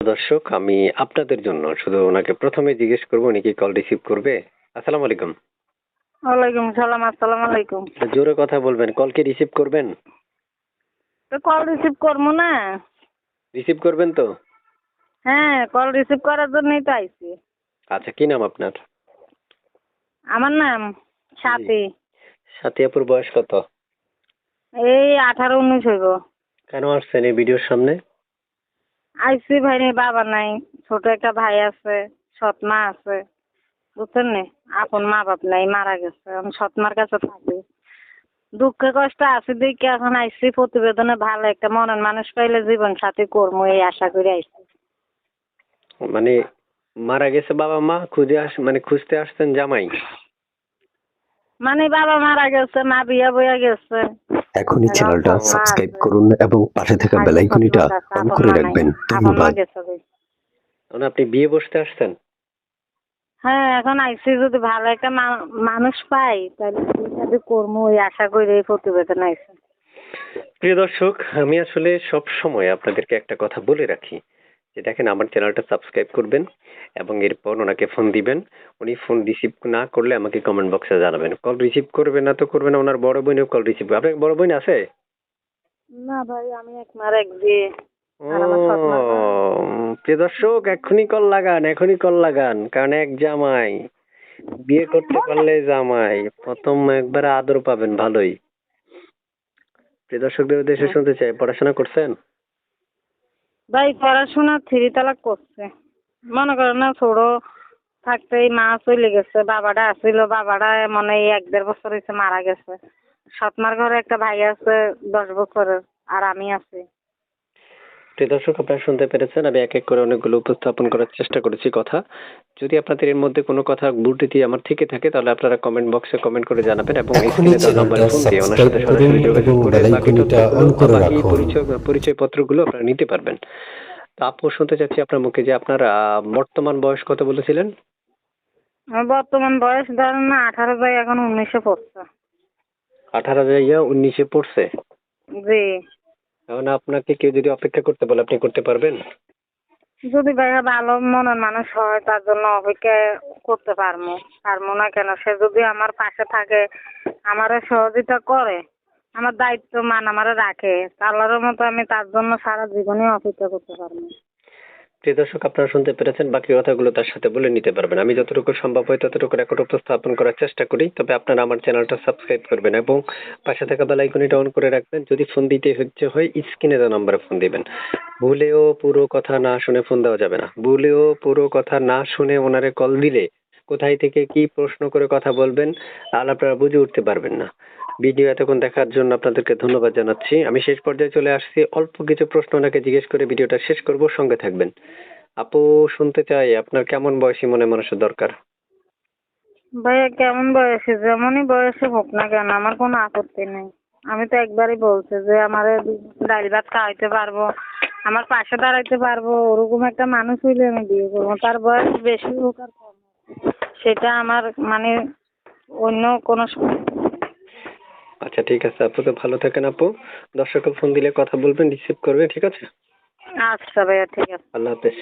দর্শক, আমি আপনাদের জন্য শুধু ওনাকে প্রথমে জিজ্ঞেস করব উনি কি কল রিসিভ করবে। আসসালামু আলাইকুম। ওয়ালাইকুম সালাম, আসসালামু আলাইকুম। জোরে কথা বলবেন, কল কি রিসিভ করবেন? তো কল রিসিভ করবো না? রিসিভ করবেন তো? হ্যাঁ, কল রিসিভ করার জন্যই তো আইছি। আচ্ছা, কি নাম আপনার? আমার নাম সাথী। সাথী আপুর বয়স কত? এই 18-19 হইব। কেন আসছেন এই ভিডিওর সামনে? আইছি ভাই নেই, বাবা নাই, ছোট একটা ভাই আছে, সৎ মা আছে, বুঝছেন নি? আপন মা বাপ নাই, মারা গেছে। আমি সৎ মার কাছে থাকি। দুঃখে কষ্ট আছে দেখে এখন আইছি প্রতিবেদনে ভালো একটা মনের মানুষ পাইলে জীবন সাথী করবো এই আশা করে আইছি। মানে মারা গেছে বাবা মা, খুঁজতে আসছেন জামাই? মানে বাবা মারা গেছে, মা বিয়া বইয়া গেছে। এখনই চ্যানেলটা সাবস্ক্রাইব করুন এবং পাশে থাকা বেল আইকনটা অন করে রাখবেন। ধন্যবাদ। আপনি বিয়ে বসতে আসছেন? হ্যাঁ, এখন আইসি যদি ভালো একটা মানুষ পাই তাহলে বিয়ে করবো ওই আশা করে এই প্রতিবেদন আইসি। প্রিয় দর্শক, আমি আসলে সব সময় আপনাদেরকে একটা কথা বলে রাখি যে দেখেন, আমার চ্যানেলটা সাবস্ক্রাইব করবেন এবং এরপর ওনাকে ফোন দিবেন। উনি ফোন রিসিভ না করলে আমাকে কমেন্ট বক্সে জানাবেন। কল রিসিভ করবে না তো করবে না, ওনার বড় বোনও কল রিসিভ করবে। আপনার বড় বোন আছে? না ভাই, আমি এক মার এক বিয়ে। প্রিয় দর্শক, এখনই কল লাগান, কারণ এক জামাই বিয়ে করতে পারলে জামাই প্রথম একবার আদর পাবেন ভালোই। প্রিয় দর্শকদের উদ্দেশ্যে শুনতে চাই, পড়াশোনা করছেন? ভাই পড়াশোনা 3 তালাক করছে। মনে করেন না, ছোট থাকতেই মা চলে গেছে, বাবাটা আসছিল, বাবাটা মনে হয় 1-1.5 বছর হয়েছে মারা গেছে। সৎমার ঘরে একটা ভাই আছে 10 বছরের, আর আমি আছি। প্রিয় দর্শক, আপনারা শুনতে পেরেছেন, আমি এক এক করে অনেকগুলো উপস্থাপন করার চেষ্টা করেছি কথা। যদি আপনাদের এর মধ্যে কোনো কথা ভুলত্রুটি আমার থেকে থাকে তাহলে আপনারা কমেন্ট বক্সে কমেন্ট করে জানাবেন এবং এখনই চ্যানেলটা ফোন দিয়ে ওনার সাবস্ক্রাইব সাথে করুন সরাসরি এবং যোগাযোগ করে বেল বাকি আইকনটা তথ্যগুলো অন বা করে বাকি রাখুন। পরিচয় পত্রগুলো আপনারা নিতে পারবেন। তো আপু, শুনতে চাচ্ছি আপনার মুখে যে আপনার বর্তমান বয়স কত বলেছিলেন? আমার বর্তমান বয়স ধরেন না 18, ভাই এখন 19-এ পড়ছে। 18 যাইয়া 19-এ পড়ছে? জি। এখন আপনাকে কেউ যদি অপেক্ষা করতে বলে আপনি করতে পারবেন? যদি ভাইয়া ভালো মনের মানুষ হয় তার জন্য অপেক্ষা করতে পারবো। পারবো না কেন? সে যদি আমার পাশে থাকে, আমারও সহযোগিতা করে, আমার দায়িত্ব মান আমারে রাখে, আল্লাহর মতো আমি তার জন্য সারা জীবনই অপেক্ষা করতে পারবো। প্রিয় দর্শক, আপনারা শুনতে পেরেছেন, বাকি কথাগুলো তার সাথে বলে নিতে পারবেন। আমি যতটুকু সম্ভব হয় ততটুকু রেকর্ড উপস্থাপন করার চেষ্টা করি। তবে আপনারা আমার চ্যানেলটা সাবস্ক্রাইব করবেন এবং পাশে থাকা বেল আইকনটা অন করে রাখবেন। যদি ফোন দিতে হয় স্ক্রিনে দেওয়া নম্বরে ফোন দিবেন। ভুলেও পুরো কথা না শুনে ফোন দেওয়া যাবে না। ভুলেও পুরো কথা না শুনে ওনারে কল দিলে কোথায় থেকে কি প্রশ্ন করে কথা বলবেন আর আপনারা বুঝে উঠতে পারবেন না। ভিডিও এতক্ষণ দেখার জন্য আপনাদেরকে ধন্যবাদ জানাচ্ছি। আমি শেষ পর্যায়ে চলে আসছি, অল্প কিছু প্রশ্ন ওনাকে জিজ্ঞেস করে ভিডিওটা শেষ করব, সঙ্গে থাকবেন। আপু, শুনতে চাই আপনার কেমন বয়সী মনে মানুষের দরকার? ভাইয়া কেমন বয়সে, যেমনই বয়সে হোক না কেন আমার কোনো আপত্তি নেই। আমি তো একবারই বলছি যে আমার ডাল ভাত খাওয়াইতে পারবো, আমার পাশে দাঁড়াইতে পারবো, ওরকম একটা মানুষ হইলে আমি বিয়ে করবো। তার বয়স বেশি হোক আর কম হোক, সেটা আমার মানে অন্য কোনো আচ্ছা, ঠিক আছে আপু, তো ভালো থাকেন আপু। দর্শকের ফোন দিলে কথা বলবেন, রিসিভ করবেন, ঠিক আছে? আচ্ছা ভাইয়া, ঠিক আছে। আল্লাহ হাফেজ।